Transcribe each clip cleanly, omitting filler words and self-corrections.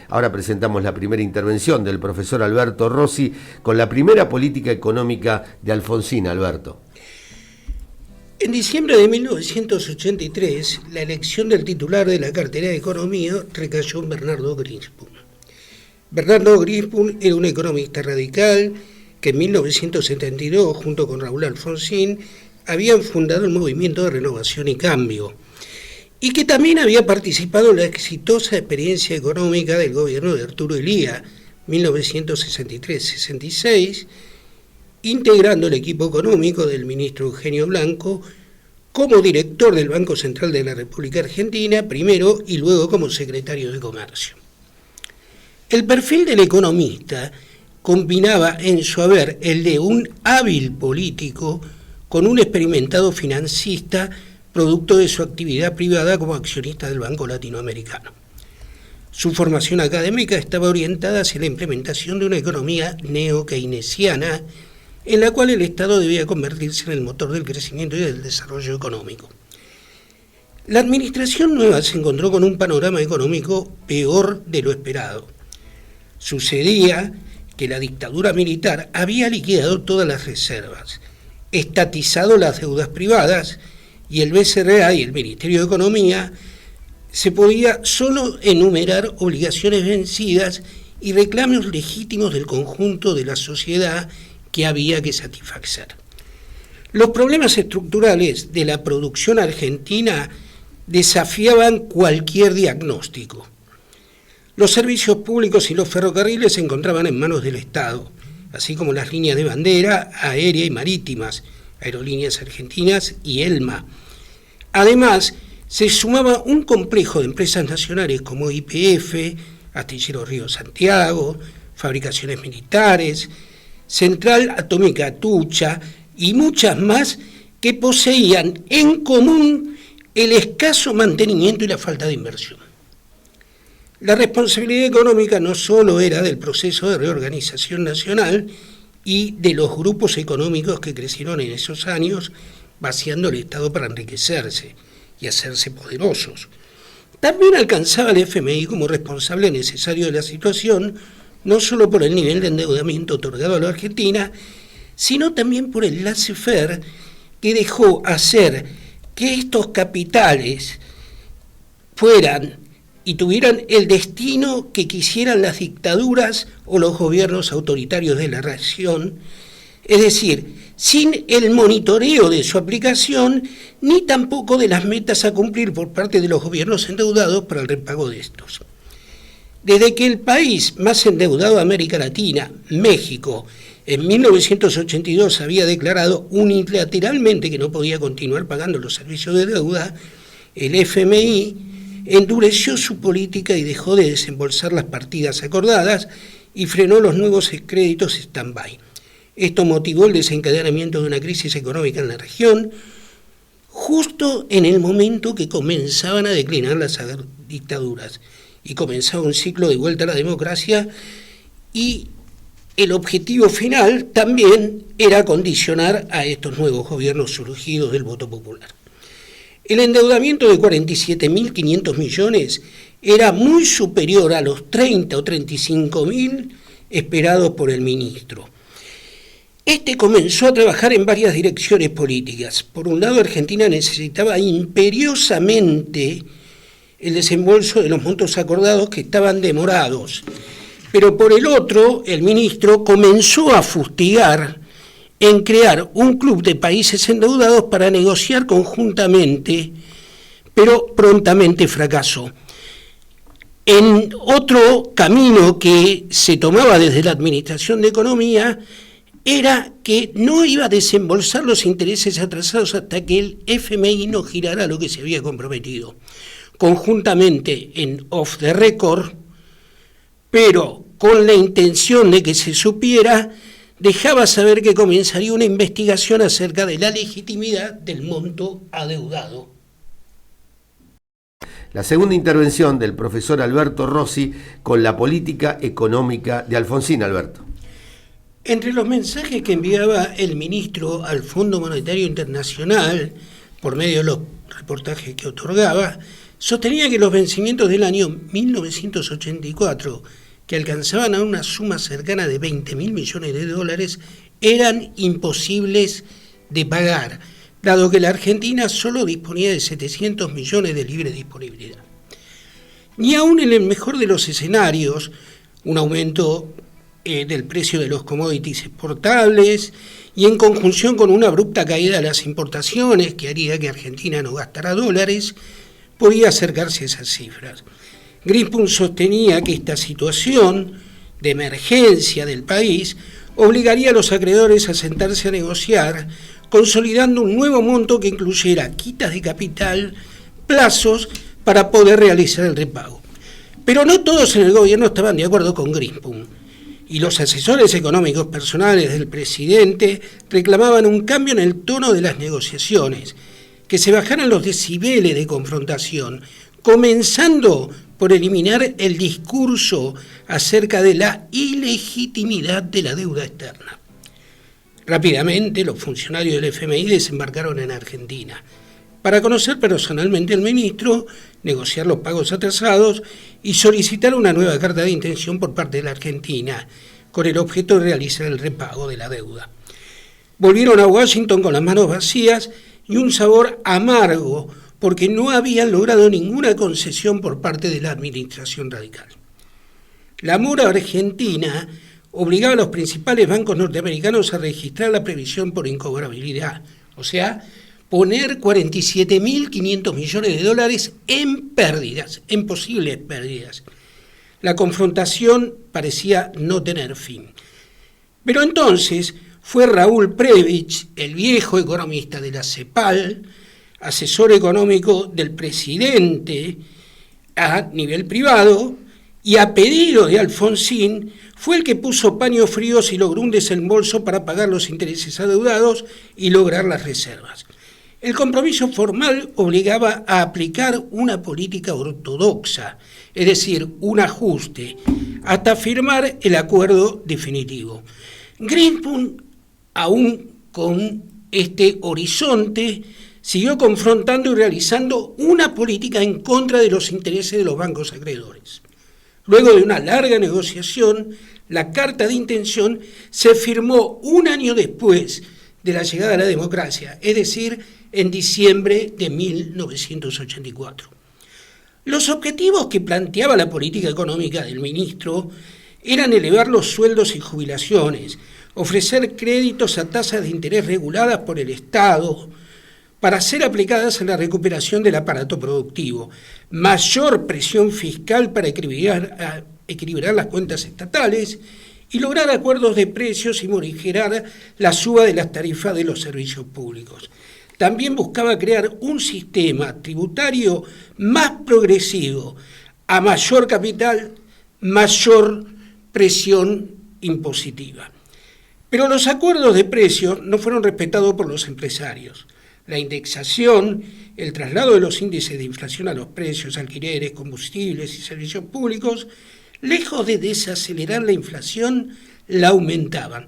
Ahora presentamos la primera intervención del profesor Alberto Rossi con la primera política económica de Alfonsín. Alberto. En diciembre de 1983, la elección del titular de la cartera de Economía recayó en Bernardo Greenspun. Bernardo Greenspun era un economista radical que en 1972, junto con Raúl Alfonsín, habían fundado el Movimiento de Renovación y Cambio, y que también había participado en la exitosa experiencia económica del gobierno de Arturo Illia, 1963-66, integrando el equipo económico del ministro Eugenio Blanco como director del Banco Central de la República Argentina, primero y luego como secretario de Comercio. El perfil del economista combinaba en su haber el de un hábil político con un experimentado financista producto de su actividad privada como accionista del Banco Latinoamericano. Su formación académica estaba orientada hacia la implementación de una economía neo-keynesiana en la cual el Estado debía convertirse en el motor del crecimiento y del desarrollo económico. La administración nueva se encontró con un panorama económico peor de lo esperado. Sucedía que la dictadura militar había liquidado todas las reservas, estatizado las deudas privadas, y el BCRA y el Ministerio de Economía se podía solo enumerar obligaciones vencidas y reclamos legítimos del conjunto de la sociedad que había que satisfacer. Los problemas estructurales de la producción argentina desafiaban cualquier diagnóstico. Los servicios públicos y los ferrocarriles se encontraban en manos del Estado, así como las líneas de bandera, aérea y marítimas, Aerolíneas Argentinas y ELMA. Además, se sumaba un complejo de empresas nacionales como YPF, Astilleros Río Santiago, Fabricaciones Militares, Central Atómica Atucha y muchas más que poseían en común el escaso mantenimiento y la falta de inversión. La responsabilidad económica no solo era del proceso de reorganización nacional y de los grupos económicos que crecieron en esos años, vaciando el Estado para enriquecerse y hacerse poderosos. También alcanzaba el FMI como responsable necesario de la situación, no solo por el nivel de endeudamiento otorgado a la Argentina, sino también por el laissez-faire que dejó hacer que estos capitales fueran y tuvieran el destino que quisieran las dictaduras o los gobiernos autoritarios de la región, es decir, sin el monitoreo de su aplicación, ni tampoco de las metas a cumplir por parte de los gobiernos endeudados para el repago de estos. Desde que el país más endeudado de América Latina, México, en 1982 había declarado unilateralmente que no podía continuar pagando los servicios de deuda, el FMI endureció su política y dejó de desembolsar las partidas acordadas y frenó los nuevos créditos stand-by. Esto motivó el desencadenamiento de una crisis económica en la región, justo en el momento que comenzaban a declinar las dictaduras y comenzaba un ciclo de vuelta a la democracia, y el objetivo final también era condicionar a estos nuevos gobiernos surgidos del voto popular. El endeudamiento de 47.500 millones era muy superior a los 30 o 35.000 esperados por el ministro. Este comenzó a trabajar en varias direcciones políticas. Por un lado, Argentina necesitaba imperiosamente el desembolso de los montos acordados que estaban demorados. Pero por el otro, el ministro comenzó a fustigar en crear un club de países endeudados para negociar conjuntamente, pero prontamente fracasó. En otro camino que se tomaba desde la Administración de Economía era que no iba a desembolsar los intereses atrasados hasta que el FMI no girara lo que se había comprometido. Conjuntamente en off the record, pero con la intención de que se supiera, dejaba saber que comenzaría una investigación acerca de la legitimidad del monto adeudado. La segunda intervención del profesor Alberto Rossi con la política económica de Alfonsín. Alberto. Entre los mensajes que enviaba el ministro al Fondo Monetario Internacional, por medio de los reportajes que otorgaba, sostenía que los vencimientos del año 1984, que alcanzaban a una suma cercana de 20.000 millones de dólares, eran imposibles de pagar, dado que la Argentina solo disponía de 700 millones de libre disponibilidad. Ni aún en el mejor de los escenarios, un aumento del precio de los commodities exportables y en conjunción con una abrupta caída de las importaciones que haría que Argentina no gastara dólares, podía acercarse a esas cifras. Greenspun sostenía que esta situación de emergencia del país obligaría a los acreedores a sentarse a negociar, consolidando un nuevo monto que incluyera quitas de capital, plazos para poder realizar el repago. Pero no todos en el gobierno estaban de acuerdo con Greenspun, y los asesores económicos personales del presidente reclamaban un cambio en el tono de las negociaciones, que se bajaran los decibeles de confrontación, comenzando por eliminar el discurso acerca de la ilegitimidad de la deuda externa. Rápidamente, los funcionarios del FMI desembarcaron en Argentina para conocer personalmente al ministro, negociar los pagos atrasados y solicitar una nueva carta de intención por parte de la Argentina, con el objeto de realizar el repago de la deuda. Volvieron a Washington con las manos vacías y un sabor amargo, porque no habían logrado ninguna concesión por parte de la administración radical. La mora argentina obligaba a los principales bancos norteamericanos a registrar la previsión por incobrabilidad, o sea, poner 47.500 millones de dólares en pérdidas, en posibles pérdidas. La confrontación parecía no tener fin. Pero entonces fue Raúl Prebisch, el viejo economista de la CEPAL, asesor económico del presidente a nivel privado, y a pedido de Alfonsín, fue el que puso paños fríos y logró un desembolso para pagar los intereses adeudados y lograr las reservas. El compromiso formal obligaba a aplicar una política ortodoxa, es decir, un ajuste, hasta firmar el acuerdo definitivo. Greenspun, aún con este horizonte, siguió confrontando y realizando una política en contra de los intereses de los bancos acreedores. Luego de una larga negociación, la carta de intención se firmó un año después de la llegada a la democracia, es decir, en diciembre de 1984. Los objetivos que planteaba la política económica del ministro eran elevar los sueldos y jubilaciones, ofrecer créditos a tasas de interés reguladas por el Estado para ser aplicadas en la recuperación del aparato productivo, mayor presión fiscal para equilibrar las cuentas estatales y lograr acuerdos de precios y morigerar la suba de las tarifas de los servicios públicos. También buscaba crear un sistema tributario más progresivo, a mayor capital, mayor presión impositiva. Pero los acuerdos de precios no fueron respetados por los empresarios. La indexación, el traslado de los índices de inflación a los precios, alquileres, combustibles y servicios públicos, lejos de desacelerar la inflación, la aumentaban.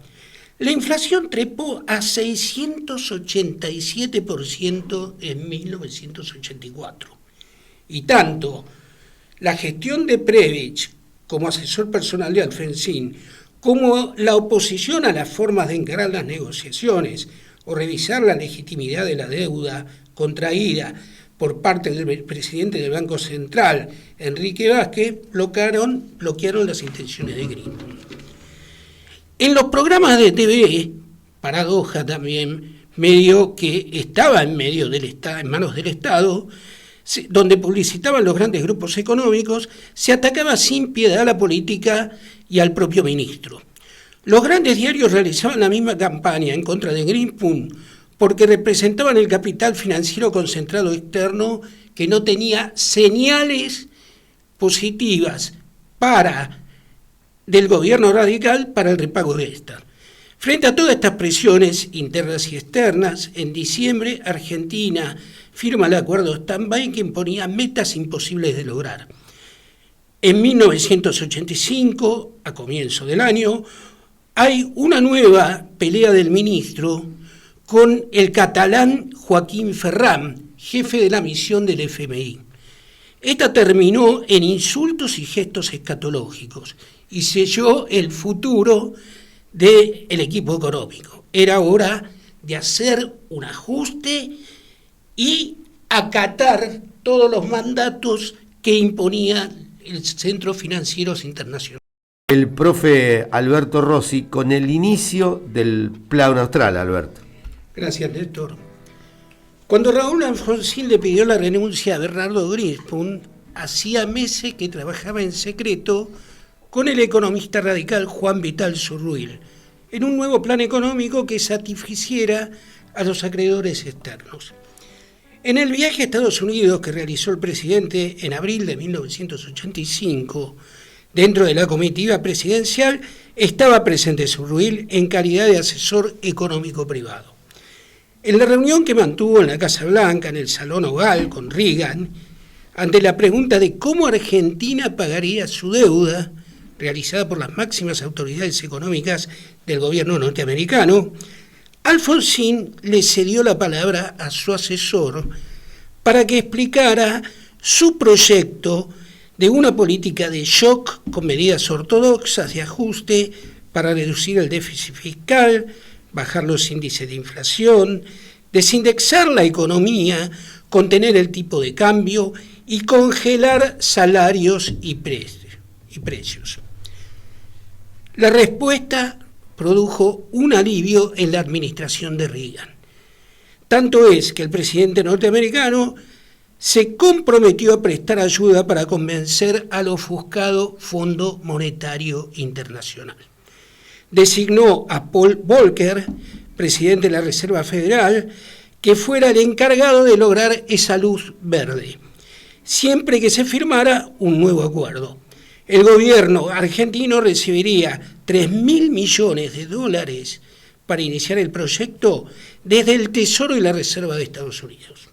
La inflación trepó a 687% en 1984. Y tanto la gestión de Prebisch como asesor personal de Alfonsín, como la oposición a las formas de encarar las negociaciones o revisar la legitimidad de la deuda contraída por parte del presidente del Banco Central, Enrique Vázquez, bloquearon las intenciones de Greenspun. En los programas de TV, paradoja también, medio que estaba en manos del Estado, donde publicitaban los grandes grupos económicos, se atacaba sin piedad a la política y al propio ministro. Los grandes diarios realizaban la misma campaña en contra de Greenspun porque representaban el capital financiero concentrado externo que no tenía señales positivas del gobierno radical para el repago de esta. Frente a todas estas presiones internas y externas, en diciembre Argentina firma el acuerdo stand-by que imponía metas imposibles de lograr. En 1985, a comienzo del año, hay una nueva pelea del ministro con el catalán Joaquín Ferran, jefe de la misión del FMI. Esta terminó en insultos y gestos escatológicos y selló el futuro del equipo económico. Era hora de hacer un ajuste y acatar todos los mandatos que imponía el Centro Financieros Internacional. El profe Alberto Rossi con el inicio del Plan Austral, Alberto. Gracias, Néstor. Cuando Raúl Alfonsín le pidió la renuncia a Bernardo Greenspun, hacía meses que trabajaba en secreto con el economista radical Juan Vital Zurruil en un nuevo plan económico que satisficiera a los acreedores externos. En el viaje a Estados Unidos que realizó el presidente en abril de 1985, dentro de la comitiva presidencial estaba presente Zurruil en calidad de asesor económico privado. En la reunión que mantuvo en la Casa Blanca, en el Salón Oval, con Reagan, ante la pregunta de cómo Argentina pagaría su deuda, realizada por las máximas autoridades económicas del gobierno norteamericano, Alfonsín le cedió la palabra a su asesor para que explicara su proyecto de una política de shock con medidas ortodoxas de ajuste para reducir el déficit fiscal, bajar los índices de inflación, desindexar la economía, contener el tipo de cambio y congelar salarios y precios. La respuesta produjo un alivio en la administración de Reagan. Tanto es que el presidente norteamericano se comprometió a prestar ayuda para convencer al ofuscado Fondo Monetario Internacional. Designó a Paul Volcker, presidente de la Reserva Federal, que fuera el encargado de lograr esa luz verde, siempre que se firmara un nuevo acuerdo. El gobierno argentino recibiría 3.000 millones de dólares para iniciar el proyecto desde el Tesoro y la Reserva de Estados Unidos.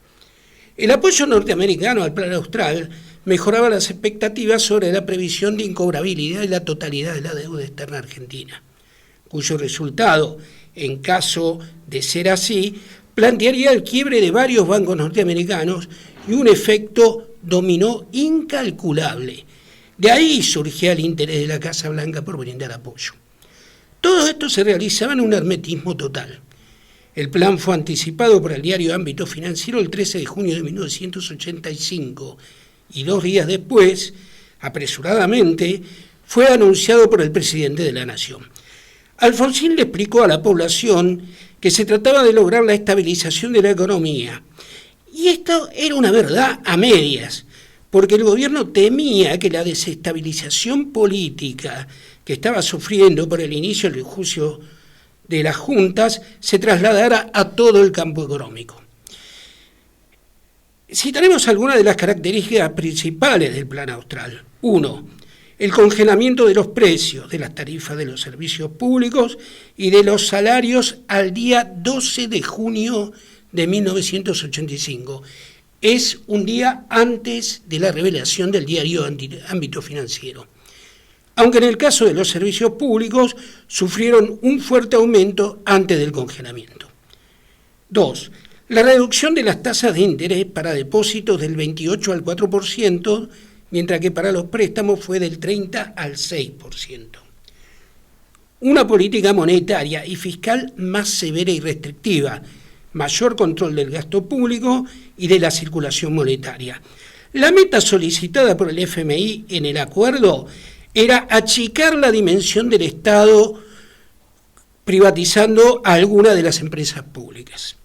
El apoyo norteamericano al Plan Austral mejoraba las expectativas sobre la previsión de incobrabilidad de la totalidad de la deuda externa argentina, cuyo resultado, en caso de ser así, plantearía el quiebre de varios bancos norteamericanos y un efecto dominó incalculable. De ahí surgía el interés de la Casa Blanca por brindar apoyo. Todo esto se realizaba en un hermetismo total. El plan fue anticipado por el diario Ámbito Financiero el 13 de junio de 1985 y 2 días después, apresuradamente, fue anunciado por el presidente de la Nación. Alfonsín le explicó a la población que se trataba de lograr la estabilización de la economía. Y esto era una verdad a medias, porque el gobierno temía que la desestabilización política que estaba sufriendo por el inicio del juicio de las juntas se trasladara a todo el campo económico. Citaremos algunas de las características principales del Plan Austral. 1. El congelamiento de los precios, de las tarifas de los servicios públicos y de los salarios al día 12 de junio de 1985. Es un día antes de la revelación del diario Ámbito Financiero. Aunque en el caso de los servicios públicos sufrieron un fuerte aumento antes del congelamiento. 2. La reducción de las tasas de interés para depósitos del 28 al 4%, mientras que para los préstamos fue del 30 al 6%. Una política monetaria y fiscal más severa y restrictiva, mayor control del gasto público y de la circulación monetaria. La meta solicitada por el FMI en el acuerdo era achicar la dimensión del Estado privatizando a alguna de las empresas públicas.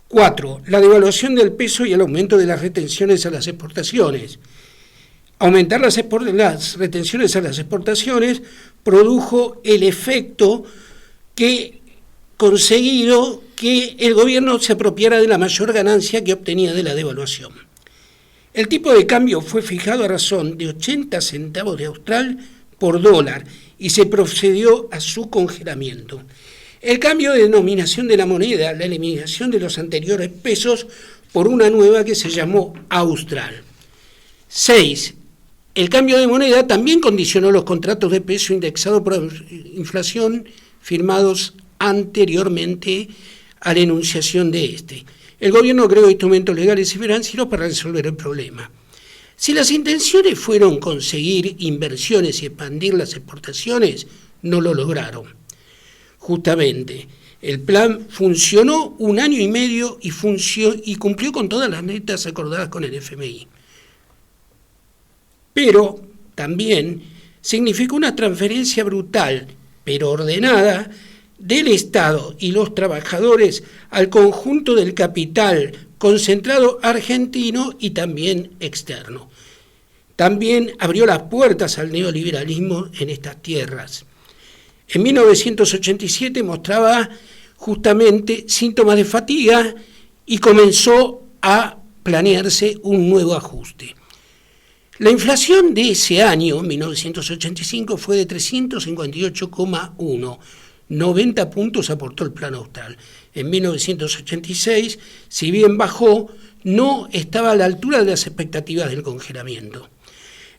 4. La devaluación del peso y el aumento de las retenciones a las exportaciones. Aumentar las retenciones a las exportaciones produjo el efecto que conseguido que el gobierno se apropiara de la mayor ganancia que obtenía de la devaluación. El tipo de cambio fue fijado a razón de 80 centavos de austral por dólar y se procedió a su congelamiento. El cambio de denominación de la moneda, la eliminación de los anteriores pesos por una nueva que se llamó austral. 6. El cambio de moneda también condicionó los contratos de peso indexados por inflación firmados anteriormente a la enunciación de este. El gobierno creó instrumentos legales y financieros para resolver el problema. Si las intenciones fueron conseguir inversiones y expandir las exportaciones, no lo lograron. Justamente, el plan funcionó 1 año y medio y cumplió con todas las metas acordadas con el FMI. Pero también significó una transferencia brutal, pero ordenada, del Estado y los trabajadores al conjunto del capital concentrado argentino y también externo. También abrió las puertas al neoliberalismo en estas tierras. En 1987 mostraba justamente síntomas de fatiga y comenzó a planearse un nuevo ajuste. La inflación de ese año, 1985, fue de 358,1. 90 puntos aportó el Plan Austral. En 1986, si bien bajó, no estaba a la altura de las expectativas del congelamiento.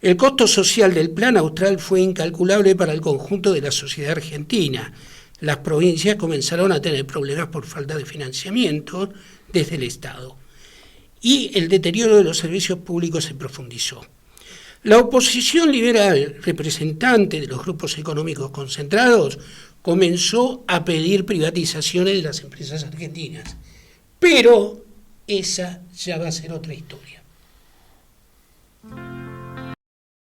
El costo social del Plan Austral fue incalculable para el conjunto de la sociedad argentina. Las provincias comenzaron a tener problemas por falta de financiamiento desde el Estado. Y el deterioro de los servicios públicos se profundizó. La oposición liberal, representante de los grupos económicos concentrados, comenzó a pedir privatizaciones de las empresas argentinas. Pero esa ya va a ser otra historia.